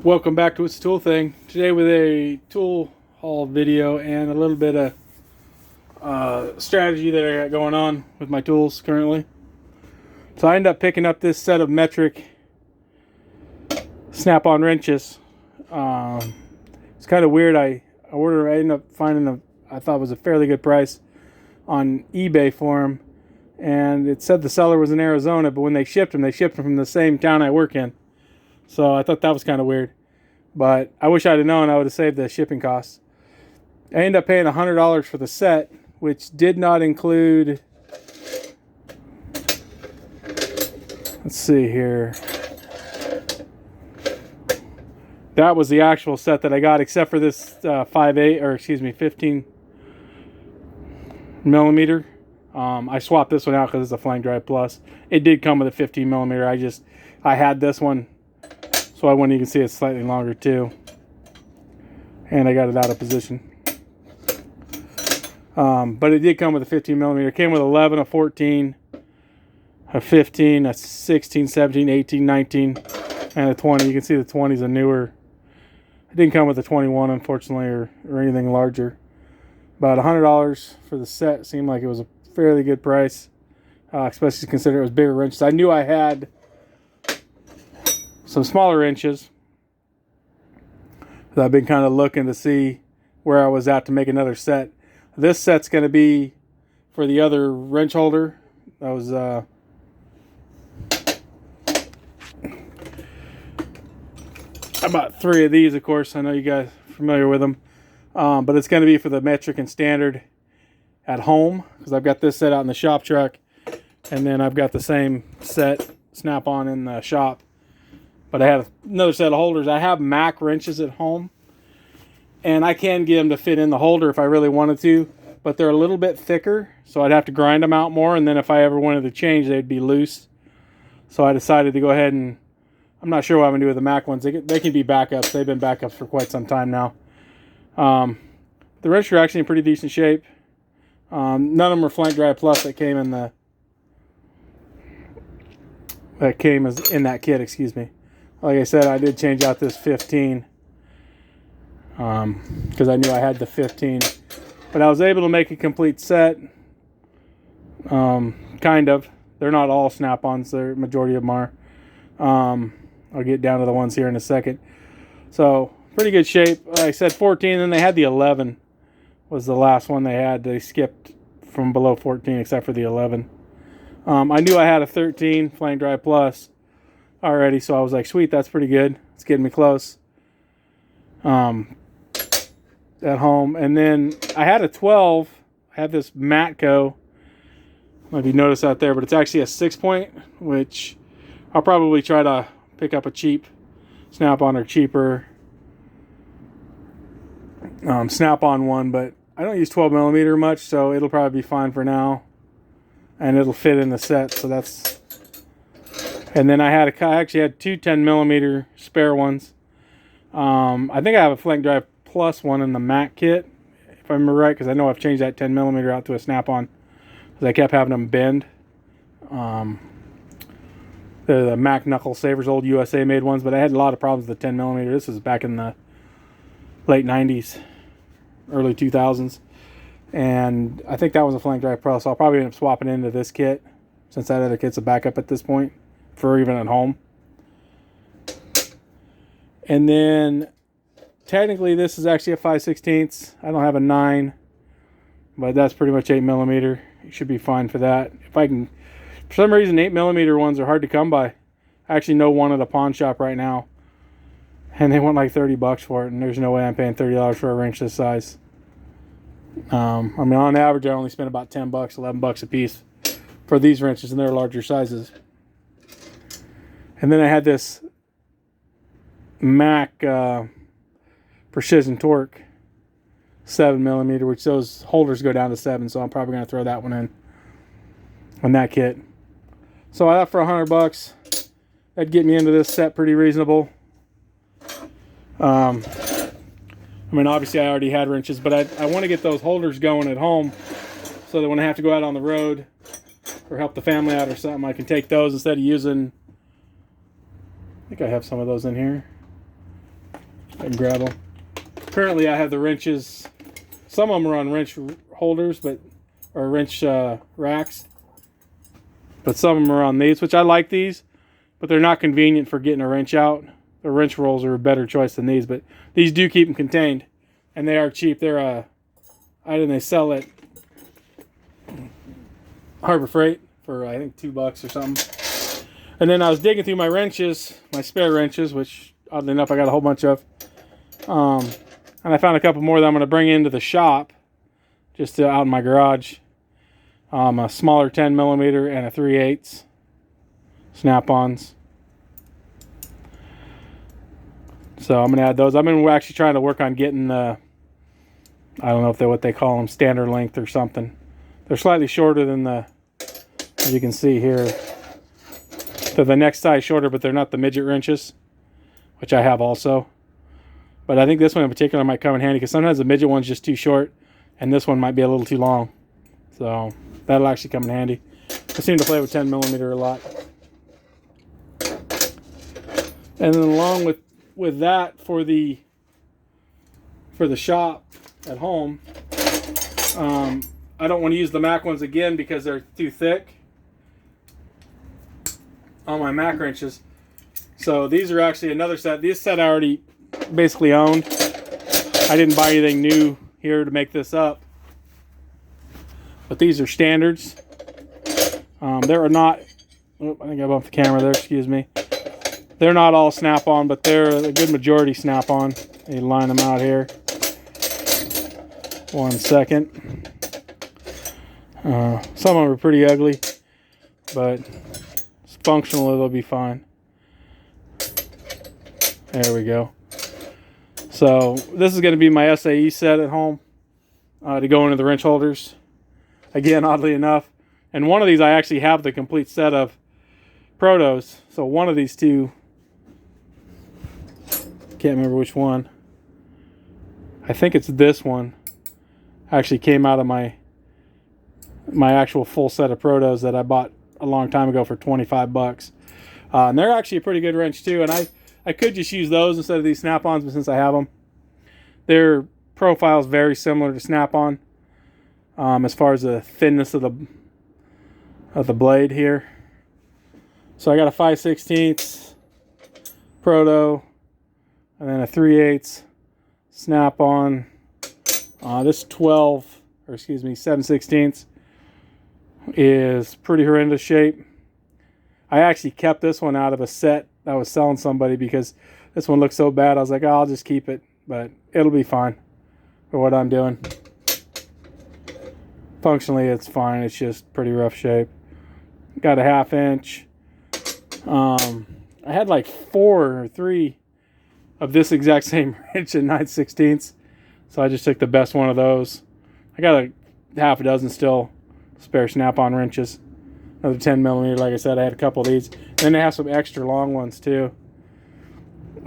Welcome back to It's a Tool Thing. Today with a tool haul video and a little bit of strategy that I got going on with my tools currently. So I ended up picking up this set of metric snap-on wrenches. It's kind of weird. I ended up finding I thought it was a fairly good price on eBay for them, and it said the seller was in Arizona, but when they shipped them from the same town I work in. So I thought that was kind of weird. But I wish I'd have known. I would have saved the shipping costs. I ended up paying $100 for the set, which did not include... Let's see here. That was the actual set that I got, except for this 15 millimeter. I swapped this one out because it's a Flank Drive Plus. It did come with a 15 millimeter. I had this one, so I wouldn't even see it's slightly longer too. And I got it out of position. But it did come with a 15 millimeter. It came with 11, a 14, a 15, a 16, 17, 18, 19, and a 20. You can see the 20 is a newer. It didn't come with a 21, unfortunately, or anything larger. About $100 for the set seemed like it was a fairly good price, especially considering it was bigger wrenches. I knew I had some smaller wrenches that I've been kind of looking to see where I was at to make another set. This set's going to be for the other wrench holder. That was I bought 3 of these, of course. I know you guys are familiar with them. But it's going to be for the metric and standard at home, because I've got this set out in the shop truck, and then I've got the same set snap-on in the shop. But I have another set of holders. I have Mac wrenches at home, and I can get them to fit in the holder if I really wanted to, but they're a little bit thicker, so I'd have to grind them out more, and then if I ever wanted to change, they'd be loose. So I decided to go ahead and, I'm not sure what I'm going to do with the Mac ones. They can be backups. They've been backups for quite some time now. The wrenches are actually in pretty decent shape. None of them are Flank Drive Plus that came in that kit, excuse me. Like I said, I did change out this 15 because I knew I had the 15, but I was able to make a complete set. Kind of. They're not all snap-ons. The majority of them are. I'll get down to the ones here in a second. So pretty good shape. Like I said 14, and then they had the 11 was the last one they had. They skipped from below 14 except for the 11. I knew I had a 13 Flank Drive Plus already, so I was like, sweet, that's pretty good. It's getting me close at home. And then I had a 12. I had this Matco. Maybe you notice out there, but it's actually a 6-point, which I'll probably try to pick up a cheap Snap-on or cheaper Snap-on one, but I don't use 12 millimeter much, so it'll probably be fine for now, and it'll fit in the set. So that's. And then I actually had 2 10 millimeter spare ones. I think I have a Flank Drive Plus one in the Mac kit, if I remember right, because I know I've changed that 10 millimeter out to a Snap-on because I kept having them bend. The Mac Knuckle Savers, old USA made ones, but I had a lot of problems with the 10 millimeter. This was back in the late 90s, early 2000s, and I think that was a Flank Drive Pro, so I'll probably end up swapping into this kit since that other kit's a backup at this point for even at home. And then technically this is actually a 5/16. I don't have a 9, but that's pretty much 8 millimeter. You should be fine for that. If I can, for some reason 8 millimeter ones are hard to come by. I actually know one at a pawn shop right now, and they want like $30 for it, and there's no way I'm paying $30 for a wrench this size. I mean, on average, I only spend about $10, $11 a piece for these wrenches, and they're larger sizes. And then I had this Mac Precision Torque 7 millimeter, which those holders go down to 7, so I'm probably going to throw that one in on that kit. So I thought for $100, that'd get me into this set pretty reasonable. I mean, obviously I already had wrenches, but I want to get those holders going at home so that when I have to go out on the road or help the family out or something, I can take those instead of using, I think I have some of those in here. and grab them. Currently I have the wrenches. Some of them are on wrench holders, or wrench racks. But some of them are on these, which I like these, but they're not convenient for getting a wrench out. The wrench rolls are a better choice than these, but these do keep them contained, and they are cheap. They're a item they sell at Harbor Freight for I think $2 or something. And then I was digging through my wrenches, my spare wrenches, which oddly enough I got a whole bunch of, and I found a couple more that I'm going to bring into the shop, just out in my garage. A smaller 10mm and a 3/8 snap-ons. So I'm gonna add those. I've been actually trying to work on getting the, I don't know if they're what they call them, standard length or something. They're slightly shorter than the, as you can see here. They're the next size shorter, but they're not the midget wrenches, which I have also. But I think this one in particular might come in handy because sometimes the midget one's just too short, and this one might be a little too long. So that'll actually come in handy. I seem to play with 10mm a lot. And then along with that, for the shop at home, I don't want to use the Mac ones again because they're too thick on my Mac wrenches. So these are actually another set. This set I already basically owned. I didn't buy anything new here to make this up. But these are standards. There are not, I think I bumped the camera there, excuse me. They're not all snap-on, but they're a good majority snap-on. You line them out here. 1 second. Some of them are pretty ugly, but functionally they'll be fine. There we go. So this is going to be my SAE set at home to go into the wrench holders. Again, oddly enough. And one of these I actually have the complete set of Protos. So one of these two, can't remember which one. I think it's this one. Actually came out of my actual full set of Protos that I bought a long time ago for $25. And they're actually a pretty good wrench too. And I could just use those instead of these snap-ons, but since I have them, their profile is very similar to snap-on as far as the thinness of the blade here. So I got a 5/16 Proto and then a 3/8 snap-on. This 7/16 is pretty horrendous shape. I actually kept this one out of a set I was selling somebody because this one looked so bad. I was like, oh, I'll just keep it, but it'll be fine for what I'm doing. Functionally, it's fine. It's just pretty rough shape. Got a 1/2 inch. I had like 4 or 3 of this exact same wrench in 9/16, so I just took the best one of those. I got a half a dozen still spare snap-on wrenches. Another 10mm, like I said, I had a couple of these. And then they have some extra long ones too,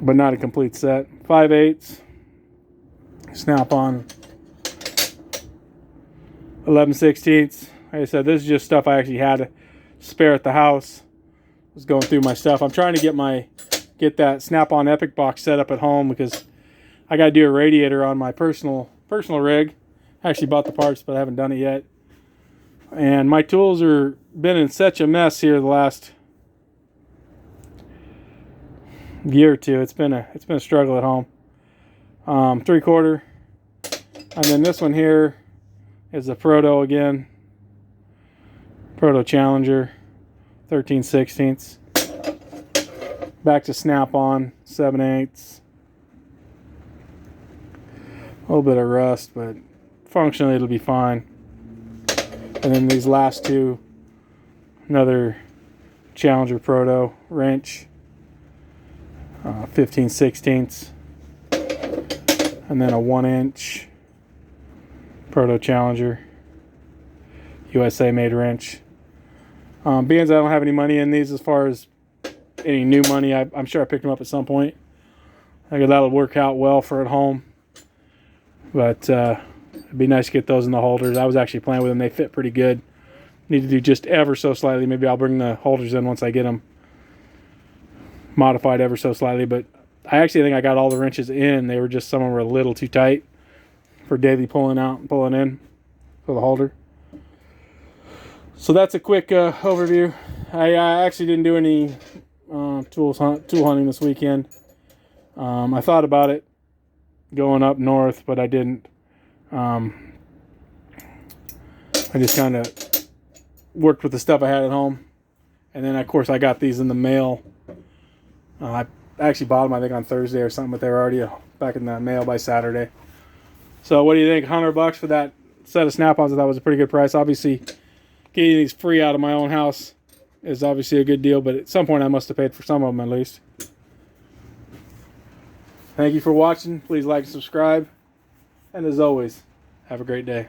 but not a complete set. 5/8 snap-on. 11/16. Like I said, this is just stuff I actually had to spare at the house. I was going through my stuff. I'm trying to get that Snap-on Epic box set up at home because I got to do a radiator on my personal rig. I actually bought the parts, but I haven't done it yet. And my tools are been in such a mess here the last year or two. It's been a struggle at home. 3/4, and then this one here is the Proto again. Proto Challenger, 13/16. Back to Snap-on, 7/8. A little bit of rust, but functionally it'll be fine. And then these last two, another Challenger Proto wrench, 15/16, and then a 1-inch Proto Challenger USA made wrench. Being as I don't have any money in these as far as any new money, I'm sure I picked them up at some point. I think that'll work out well for at home. But it'd be nice to get those in the holders. I was actually playing with them. They fit pretty good. Need to do just ever so slightly. Maybe I'll bring the holders in once I get them modified ever so slightly. But I actually think I got all the wrenches in. They were just, some of them were a little too tight for daily pulling out and pulling in for the halter. So that's a quick overview. I actually didn't do any tool hunting this weekend. I thought about it going up north, but I didn't. I just kind of worked with the stuff I had at home. And then, of course, I got these in the mail. I actually bought them, I think, on Thursday or something, but they were already back in the mail by Saturday. So what do you think? $100 for that set of Snap-ons? I thought was a pretty good price. Obviously, getting these free out of my own house is obviously a good deal, but at some point I must have paid for some of them at least. Thank you for watching. Please like and subscribe. And as always, have a great day.